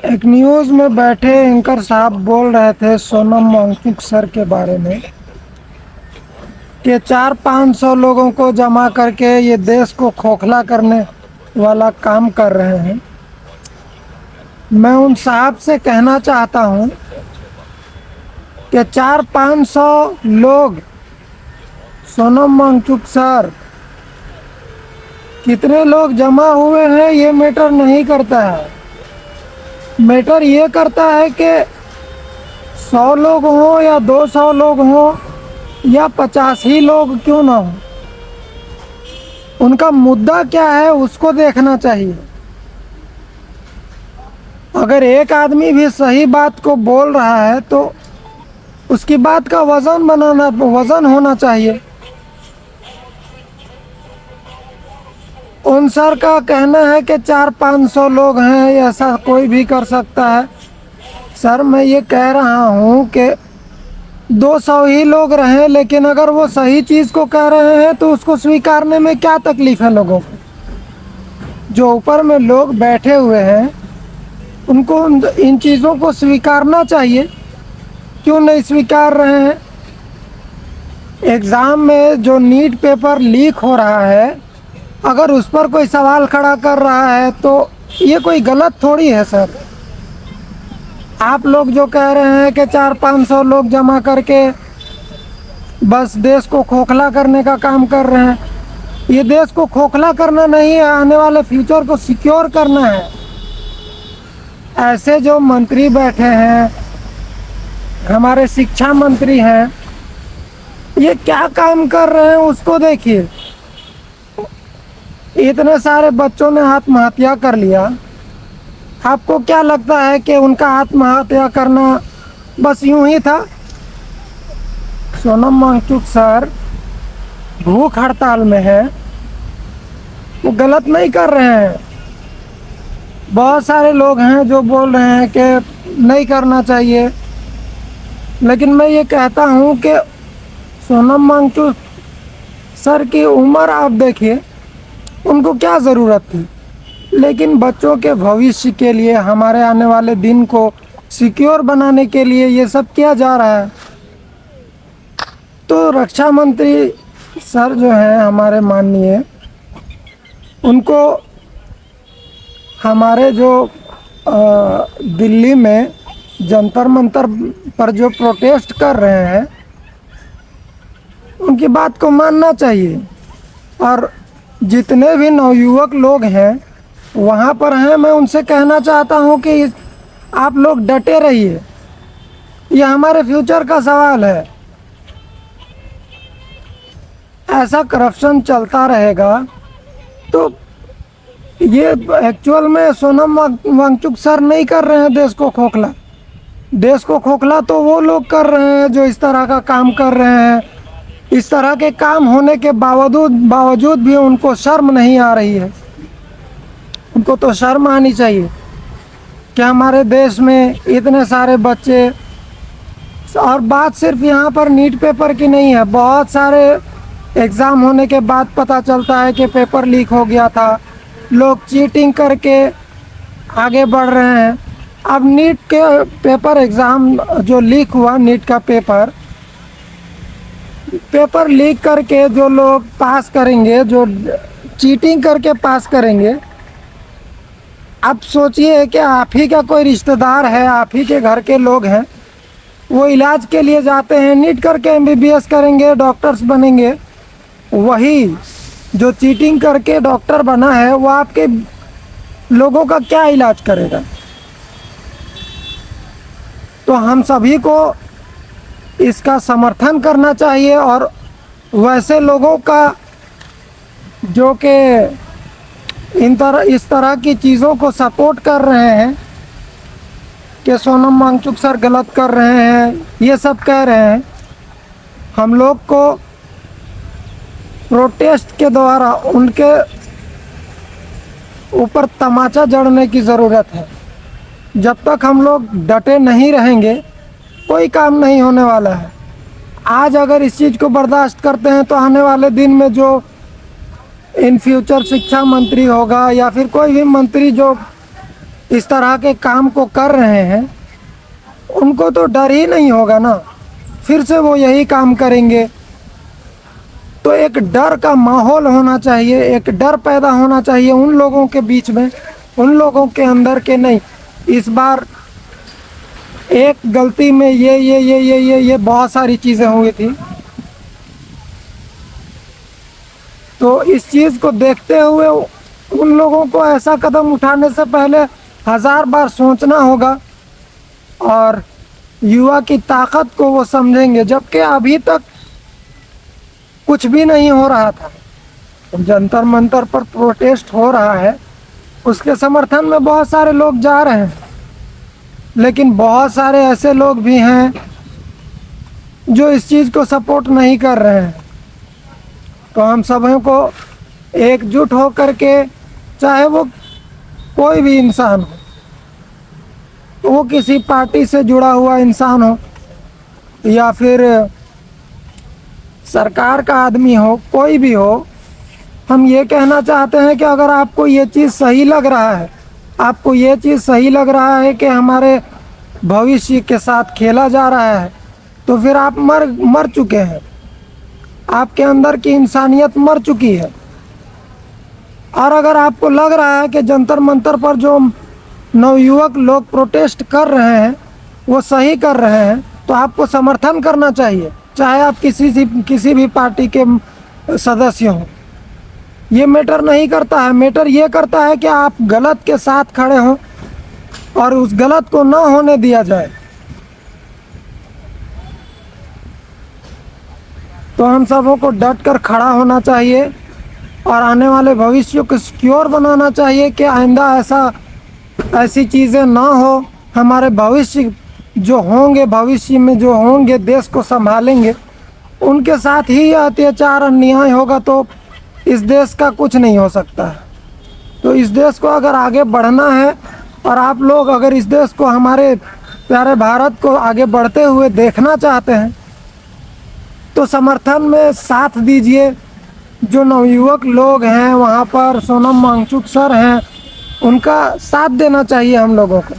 एक न्यूज़ में बैठे एंकर साहब बोल रहे थे सोनम वांगचुक सर के बारे में कि 400-500 लोगों को जमा करके ये देश को खोखला करने वाला काम कर रहे हैं। मैं उन साहब से कहना चाहता हूं कि 400-500 लोग सोनम वांगचुक सर कितने लोग जमा हुए हैं ये मैटर नहीं करता है। मैटर ये करता है कि 100 लोग हों या 200 लोग हों या 50 ही लोग क्यों ना हो, उनका मुद्दा क्या है उसको देखना चाहिए। अगर एक आदमी भी सही बात को बोल रहा है तो उसकी बात का वजन होना चाहिए। उन सर का कहना है कि 400-500 लोग हैं, ऐसा कोई भी कर सकता है। सर मैं ये कह रहा हूँ कि 200 ही लोग रहें, लेकिन अगर वो सही चीज़ को कह रहे हैं तो उसको स्वीकारने में क्या तकलीफ़ है लोगों को। जो ऊपर में लोग बैठे हुए हैं उनको इन चीज़ों को स्वीकारना चाहिए, क्यों नहीं स्वीकार रहे हैं। एग्ज़ाम में जो नीट पेपर लीक हो रहा है, अगर उस पर कोई सवाल खड़ा कर रहा है तो ये कोई गलत थोड़ी है सर। आप लोग जो कह रहे हैं कि 400-500 लोग जमा करके बस देश को खोखला करने का काम कर रहे हैं, ये देश को खोखला करना नहीं है, आने वाले फ्यूचर को सिक्योर करना है। ऐसे जो मंत्री बैठे हैं, हमारे शिक्षा मंत्री हैं, ये क्या काम कर रहे हैं उसको देखिए। इतने सारे बच्चों ने आत्महत्या कर लिया, आपको क्या लगता है कि उनका आत्महत्या करना बस यूं ही था? सोनम वांगचुक सर भूख हड़ताल में है, वो गलत नहीं कर रहे हैं। बहुत सारे लोग हैं जो बोल रहे हैं कि नहीं करना चाहिए, लेकिन मैं ये कहता हूँ कि सोनम वांगचुक सर की उम्र आप देखिए, उनको क्या ज़रूरत थी, लेकिन बच्चों के भविष्य के लिए, हमारे आने वाले दिन को सिक्योर बनाने के लिए ये सब किया जा रहा है। तो रक्षा मंत्री सर जो हैं हमारे माननीय, उनको हमारे जो दिल्ली में जंतर मंतर पर जो प्रोटेस्ट कर रहे हैं उनकी बात को मानना चाहिए। और जितने भी नवयुवक लोग हैं वहाँ पर हैं, मैं उनसे कहना चाहता हूँ कि आप लोग डटे रहिए, ये हमारे फ्यूचर का सवाल है। ऐसा करप्शन चलता रहेगा तो ये एक्चुअल में सोनम वांगचुक सर नहीं कर रहे हैं देश को खोखला। देश को खोखला तो वो लोग कर रहे हैं जो इस तरह का काम कर रहे हैं। इस तरह के काम होने के बावजूद भी उनको शर्म नहीं आ रही है। उनको तो शर्म आनी चाहिए कि हमारे देश में इतने सारे बच्चे, और बात सिर्फ यहाँ पर नीट पेपर की नहीं है, बहुत सारे एग्ज़ाम होने के बाद पता चलता है कि पेपर लीक हो गया था, लोग चीटिंग करके आगे बढ़ रहे हैं। अब नीट के पेपर एग्ज़ाम जो लीक हुआ, नीट का पेपर लीक करके जो लोग पास करेंगे, जो चीटिंग करके पास करेंगे, अब सोचिए कि आप ही का कोई रिश्तेदार है, आप ही के घर के लोग हैं, वो इलाज के लिए जाते हैं, नीट करके एमबीबीएस करेंगे, डॉक्टर्स बनेंगे। वही जो चीटिंग करके डॉक्टर बना है वो आपके लोगों का क्या इलाज करेगा? तो हम सभी को इसका समर्थन करना चाहिए, और वैसे लोगों का जो कि इस तरह की चीज़ों को सपोर्ट कर रहे हैं कि सोनम वांगचुक सर गलत कर रहे हैं, ये सब कह रहे हैं, हम लोग को प्रोटेस्ट के द्वारा उनके ऊपर तमाचा जड़ने की ज़रूरत है। जब तक हम लोग डटे नहीं रहेंगे कोई काम नहीं होने वाला है। आज अगर इस चीज़ को बर्दाश्त करते हैं तो आने वाले दिन में जो इन फ्यूचर शिक्षा मंत्री होगा या फिर कोई भी मंत्री जो इस तरह के काम को कर रहे हैं, उनको तो डर ही नहीं होगा ना, फिर से वो यही काम करेंगे। तो एक डर का माहौल होना चाहिए, एक डर पैदा होना चाहिए उन लोगों के बीच में, उन लोगों के अंदर के नहीं इस बार एक गलती में ये बहुत सारी चीज़ें हुई थी। तो इस चीज़ को देखते हुए उन लोगों को ऐसा कदम उठाने से पहले 1000 बार सोचना होगा और युवा की ताकत को वो समझेंगे। जबकि अभी तक कुछ भी नहीं हो रहा था, जंतर मंतर पर प्रोटेस्ट हो रहा है, उसके समर्थन में बहुत सारे लोग जा रहे हैं, लेकिन बहुत सारे ऐसे लोग भी हैं जो इस चीज़ को सपोर्ट नहीं कर रहे हैं। तो हम सभी को एकजुट हो करके, चाहे वो कोई भी इंसान हो, वो किसी पार्टी से जुड़ा हुआ इंसान हो या फिर सरकार का आदमी हो, कोई भी हो, हम ये कहना चाहते हैं कि अगर आपको ये चीज़ सही लग रहा है, आपको ये चीज़ सही लग रहा है कि हमारे भविष्य के साथ खेला जा रहा है, तो फिर आप मर चुके हैं, आपके अंदर की इंसानियत मर चुकी है। और अगर आपको लग रहा है कि जंतर मंतर पर जो नवयुवक लोग प्रोटेस्ट कर रहे हैं वो सही कर रहे हैं, तो आपको समर्थन करना चाहिए, चाहे आप किसी भी पार्टी के सदस्य हों। ये मैटर नहीं करता है, मैटर ये करता है कि आप गलत के साथ खड़े हों और उस गलत को ना होने दिया जाए। तो हम सबों को डट कर खड़ा होना चाहिए और आने वाले भविष्य को सिक्योर बनाना चाहिए कि आइंदा ऐसी चीज़ें ना हो। हमारे भविष्य जो होंगे, भविष्य में जो होंगे, देश को संभालेंगे, उनके साथ ही अत्याचार अन्याय होगा तो इस देश का कुछ नहीं हो सकता है। तो इस देश को अगर आगे बढ़ना है और आप लोग अगर इस देश को, हमारे प्यारे भारत को आगे बढ़ते हुए देखना चाहते हैं, तो समर्थन में साथ दीजिए। जो नवयुवक लोग हैं वहाँ पर, सोनम वांगचुक सर हैं, उनका साथ देना चाहिए हम लोगों को।